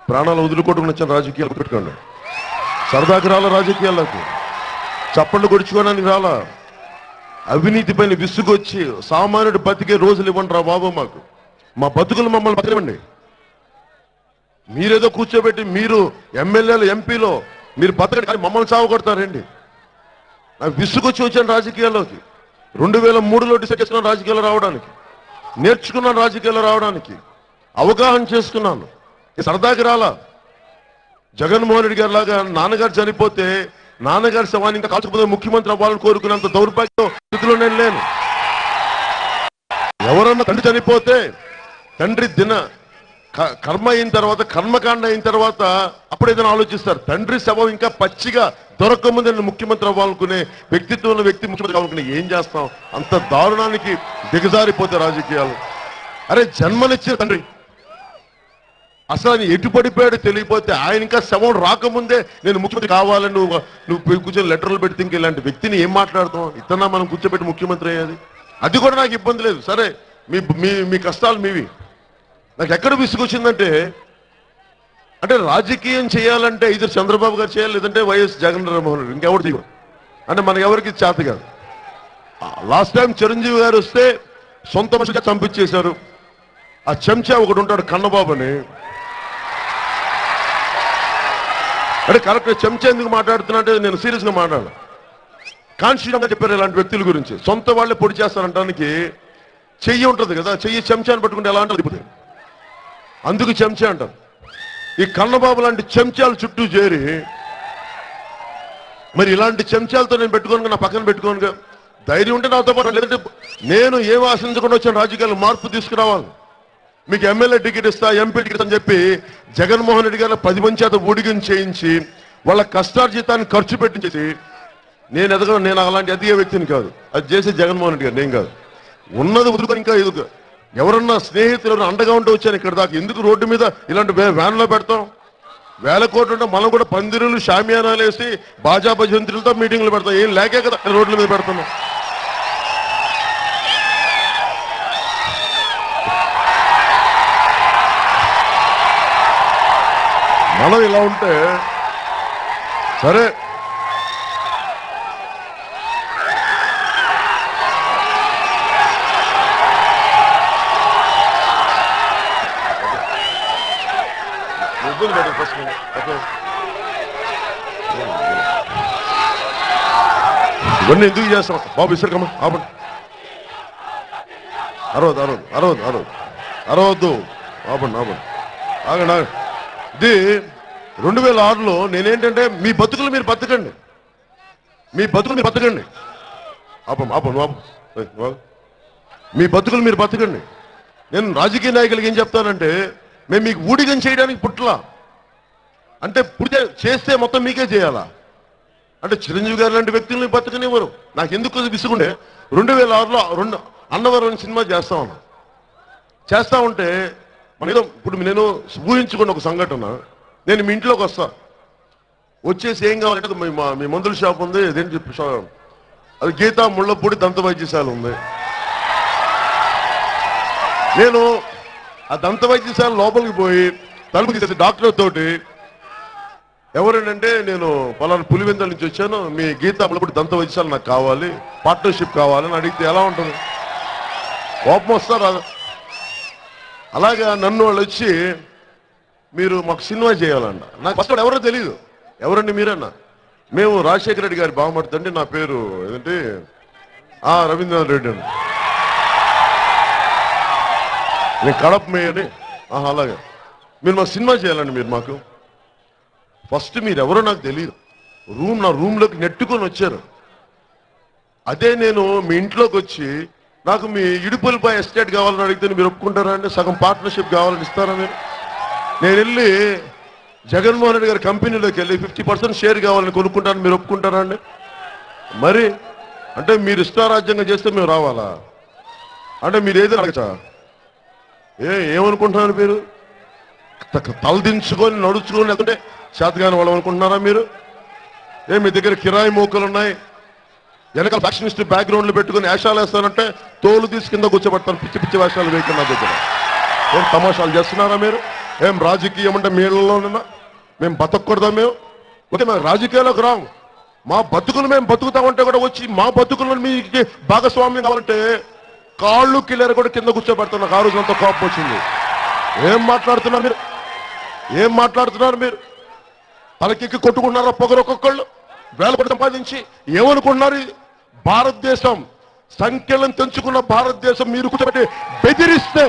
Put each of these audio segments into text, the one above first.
ప్రాణాలు వదులుకోవడం వచ్చిన రాజకీయాలు పెట్టుకోండి. సరదాకి రాల రాజకీయాలకు, చప్పళ్ళు కొడుచుకోవడానికి రాలా. అవినీతి పైన విసుగొచ్చి సామాన్యుడు బతికే రోజులు ఇవ్వండి రా బాబు. మాకు మా బతుకులు మమ్మల్ని బతికండి. మీరేదో కూర్చోబెట్టి మీరు ఎమ్మెల్యేలు ఎంపీలో మీరు బతకండి కానీ మమ్మల్ని చావు కొడతారండి. నాకు విసుగొచ్చి వచ్చాను రాజకీయాల్లోకి. 2003లో డిసైడ్ చేసుకున్నాను రాజకీయాలు రావడానికి, నేర్చుకున్నాను రాజకీయాలు రావడానికి, అవగాహన చేసుకున్నాను. సరదాకి రాలా. జగన్మోహన్ రెడ్డి గారి లాగా నాన్నగారు చనిపోతే నాన్నగారి శవాన్ని ఇంకా కాల్చకపోతే ముఖ్యమంత్రి అవ్వాలని కోరుకున్నంత దౌర్భాగ్య స్థితిలో నేను లేను. ఎవరన్నా తండ్రి చనిపోతే తండ్రి కర్మ అయిన తర్వాత, కర్మకాండ అయిన తర్వాత అప్పుడు ఏదైనా ఆలోచిస్తారు. తండ్రి శవం ఇంకా పచ్చిగా దొరకముందు నేను ముఖ్యమంత్రి అవ్వాలనుకునే వ్యక్తిత్వం ఉన్న వ్యక్తి ముఖ్యమంత్రి కావాలనుకునే ఏం చేస్తాం? అంత దారుణానికి దిగజారిపోతే రాజకీయాలు. అరే జన్మనిచ్చిన తండ్రి అసలు ఆయన ఎటు పడిపోయాడో తెలియపోతే ఆయన ఇంకా శవం రాకముందే నేను ముఖ్యమంత్రి కావాలని నువ్వు కూర్చొని లెటర్లు పెడితే ఇంక ఇలాంటి వ్యక్తిని ఏం మాట్లాడతాం? ఇతన్నా మనం కూర్చోబెట్టి ముఖ్యమంత్రి అయ్యేది? అది కూడా నాకు ఇబ్బంది లేదు. సరే మీ కష్టాలు మీవి. నాకు ఎక్కడ విసుగొచ్చిందంటే అంటే రాజకీయం చేయాలంటే ఇది చంద్రబాబు గారు చేయాలి, లేదంటే వైఎస్ జగన్మోహన్ రెడ్డి, ఇంకెవరు దిగు అంటే మనకి ఎవరికి చేత కాదు. లాస్ట్ టైం చిరంజీవి గారు వస్తే సొంత మనిషిగా చంపించేశారు. ఆ చెంచా ఒకడు ఉంటాడు కన్నబాబు అని. అంటే కరెక్ట్ చెంచా ఎందుకు మాట్లాడుతున్నా అంటే నేను సీరియస్ గా మాట్లాడాను. కాన్స్టిట్యూషన్ చెప్పారు ఇలాంటి వ్యక్తుల గురించి. సొంత వాళ్ళే పొడి చేస్తారంటానికి చెయ్యి ఉంటుంది కదా, చెయ్యి చెంచాను పట్టుకుంటే ఎలా అంటే అందుకు చెంచా అంటారు. ఈ కన్నబాబు లాంటి చెంచాలు చుట్టూ చేరి మరి ఇలాంటి చెంచాలతో నేను పెట్టుకోను, నా పక్కన పెట్టుకోనుగా. ధైర్యం ఉంటే నాతో పాటు, లేదంటే నేను ఏం ఆశించకుండా వచ్చాను రాజకీయాలు మార్పు తీసుకురావాలి. మీకు ఎమ్మెల్యే టికెట్ ఇస్తా, ఎంపీ టికెట్ అని చెప్పి జగన్మోహన్ రెడ్డి గారు 10 మంది చేత ఊడిగం చేయించి వాళ్ళ కష్టార్జితాన్ని ఖర్చు పెట్టించేసి నేను ఎదగను. నేను అలాంటి ఎదిగే వ్యక్తిని కాదు. అది చేసే జగన్మోహన్ రెడ్డి గారు, నేను కాదు. ఉన్నది వదులుకొని ఇంకా ఎదుగు. ఎవరన్నా స్నేహితులు అండగా ఉంటే వచ్చాను ఇక్కడ దాకా. ఎందుకు రోడ్డు మీద ఇలాంటి వ్యాన్లో పెడతాం? వేల కోట్లు ఉంటే మనం కూడా పందిరులు షామియానాలు వేసి బాజా భజంత్రులతో మీటింగ్లు పెడతాం. ఏం లేకే కదా రోడ్ల మీద పెడుతున్నాం. మనం ఇలా ఉంటే సరే. ఇవన్నీ ఎందుకు చేస్తాం బాబు? ఇసరికమ్మా ఆపండి. అరవద్దు ఆపండి. ఆగండి. ఇది 2006లో నేనేంటంటే మీ బతుకులు మీరు బతకండి, మీ బతుకులు మీరు బతకండి. నేను రాజకీయ నాయకులకి ఏం చెప్తానంటే మేము మీకు ఊడిగం చేయడానికి పుట్టలా. అంటే పుడితే చేస్తే మొత్తం మీకే చేయాలా? అంటే చిరంజీవి గారు లాంటి వ్యక్తుల్ని బతకనివ్వరు. నాకు ఎందుకు విసుగుండే 2006లో అన్నవరం సినిమా చేస్తా ఉంటే మన ఏదో ఇప్పుడు నేను ఊహించుకున్న ఒక సంఘటన. నేను మీ ఇంట్లోకి వస్తా, వచ్చేసి ఏం కావాలంటే మీ మందుల షాప్ ఉంది, అదేంటి అది గీతా ముళ్ళపూడి దంత వైద్యశాల ఉంది. నేను ఆ దంత వైద్యశాల లోపలికి పోయి తలుపు తీసేసి డాక్టర్ తోటి ఎవరేంటంటే నేను పలానా పులివెందుల నుంచి వచ్చాను, మీ గీతా ముళ్ళపూడి దంత వైద్యశాల నాకు కావాలి, పార్ట్నర్షిప్ కావాలని అడిగితే ఎలా ఉంటుంది? కోపం వస్తారా? అలాగా నన్ను వాళ్ళు వచ్చి మీరు మాకు సినిమా చేయాలన్న. నాకు ఫస్ట్ ఎవరో తెలియదు. ఎవరండి మీరన్నా? మేము రాజశేఖర రెడ్డి గారి బావమర్దండి, నా పేరు ఏదంటే రవీంద్రనాథ్ రెడ్డి అండి, నేను కడప మేయని. అలాగే మీరు మాకు సినిమా చేయాలండి. మీరు మాకు ఫస్ట్ మీరు ఎవరో నాకు తెలియదు. నా రూమ్లోకి నెట్టుకొని వచ్చారు. అదే నేను మీ ఇంట్లోకి వచ్చి నాకు మీ ఇడుపులపై ఎస్టేట్ కావాలని అడిగితే మీరు ఒప్పుకుంటారా అండి? సగం పార్ట్నర్షిప్ కావాలని ఇస్తారా మీరు? నేను వెళ్ళి జగన్మోహన్ రెడ్డి గారి కంపెనీలోకి వెళ్ళి 50% షేర్ కావాలని కొనుక్కుంటాను, మీరు ఒప్పుకుంటారా అండి? మరి అంటే మీరు ఇష్టారాజ్యంగా చేస్తే మేము రావాలా? అంటే మీరు ఏది అడగచ్చా? ఏమనుకుంటున్నారు మీరు? తలదించుకొని నడుచుకొని లేకుంటే చేతగాని వాళ్ళు అనుకుంటున్నారా మీరు? మీ దగ్గర కిరాయి మోకలు ఉన్నాయి, వెనకాల ఫ్యాక్షనిస్ట్ బ్యాక్గ్రౌండ్లు పెట్టుకుని వేషాలు వేస్తానంటే తోలు తీసి కింద కూర్చోబెడతాను. పిచ్చి వేషాలు వేయకుండా నా దగ్గర ఏం తమాషాలు చేస్తున్నారా మీరు? ఏం రాజకీయం అంటే మీళ్ళలోనన్నా మేము బతకూడదా? మేము ఓకే, మేము రాజకీయాలకు రాం, మా బతుకులు మేము బతుకుతామంటే కూడా వచ్చి మా బతుకులను మీకు భాగస్వామ్యం కావాలంటే కాళ్ళు కిల్లర కూడా కింద కూర్చోబెడుతున్నా. ఆ రోజు అంతా కోపం వచ్చింది. ఏం మాట్లాడుతున్నారు మీరు? ఏం మాట్లాడుతున్నారు మీరు? తలకెక్కి కొట్టుకుంటున్నారా పొగరు? ఒక్కొక్కళ్ళు వేల కోట్లు సంపాదించి ఏమనుకుంటున్నారు? భారతదేశం సంఖ్యలను తెంచుకున్న భారతదేశం మీరు కూర్చోబెట్టి బెదిరిస్తే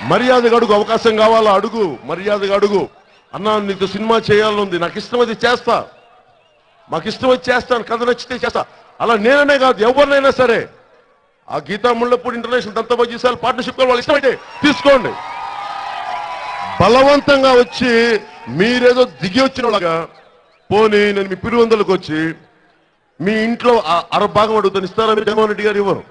మర్యాదగా అడుగు, అవకాశం కావాలా అడుగు, మర్యాదగా అడుగు. అన్నా నీకు సినిమా చేయాలనుంది, నాకు ఇష్టం అది చేస్తా, మాకు ఇష్టం వచ్చి చేస్తాను, కథ నచ్చితే చేస్తా. అలా నేననే కాదు, ఎవరినైనా సరే. ఆ గీతా ముళ్ళపూడి ఇంటర్నేషనల్ దంతబాజీసాలు పార్ట్నర్షిప్ వాళ్ళు ఇష్టమైతే తీసుకోండి. బలవంతంగా వచ్చి మీరేదో దిగి వచ్చిన వాళ్ళగా పోనీ నేను మీ పిలువందలకు వచ్చి మీ ఇంట్లో 60% అడుగుతాను, ఇస్తారా మీరు? జగన్మోహన్ రెడ్డి గారు ఇవ్వరు.